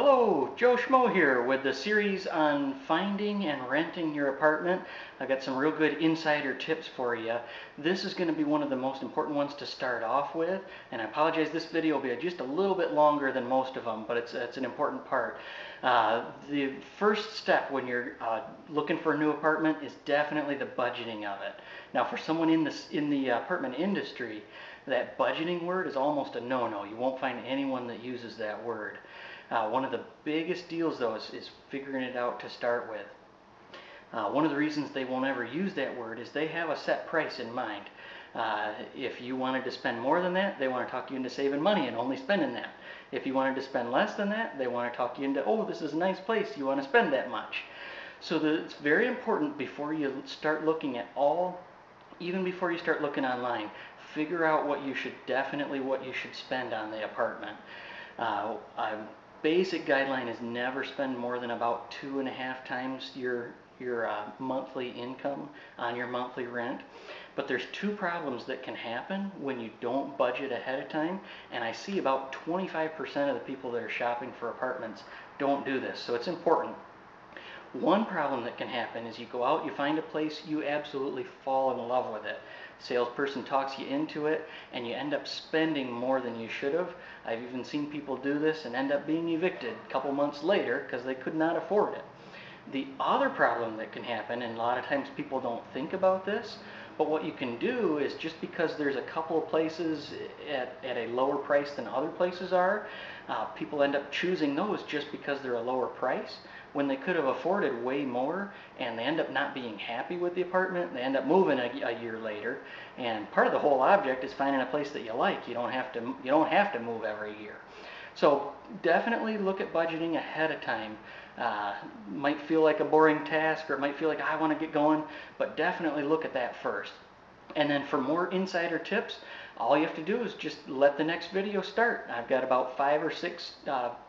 Hello, Joe Schmo here with the series on finding and renting your apartment. I've got some real good insider tips for you. This is going to be one of the most important ones to start off with, and I apologize, this video will be just a little bit longer than most of them, but it's an important part. The first step when you're looking for a new apartment is definitely the budgeting of it. Now, for someone in the apartment industry, that budgeting word is almost a no-no. You won't find anyone that uses that word. One of the biggest deals, though, is figuring it out to start with. One of the reasons they won't ever use that word is they have a set price in mind. If you wanted to spend more than that, they want to talk you into saving money and only spending that. If you wanted to spend less than that, they want to talk you into, oh, this is a nice place, you want to spend that much. So it's very important before you start looking at even before you start looking online, figure out what you should spend on the apartment. Basic guideline is never spend more than about 2.5 times your monthly income on your monthly rent. But there's two problems that can happen when you don't budget ahead of time, and I see about 25% of the people that are shopping for apartments don't do this, so it's important. One problem that can happen is you go out, you find a place, you absolutely fall in love with it. Salesperson talks you into it, and you end up spending more than you should have. I've even seen people do this and end up being evicted a couple months later because they could not afford it. The other problem that can happen, and a lot of times people don't think about this, but what you can do is just because there's a couple of places at a lower price than other places are, people end up choosing those just because they're a lower price when they could have afforded way more, and they end up not being happy with the apartment. They end up moving a year later, and part of the whole object is finding a place that you like. You don't have to move every year. So definitely look at budgeting ahead of time. Might feel like a boring task, or it might feel like I want to get going, but definitely look at that first. And then for more insider tips, all you have to do is just let the next video start. I've got about 5 or 6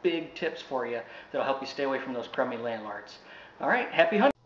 big tips for you that'll help you stay away from those crummy landlords. All right, happy hunting.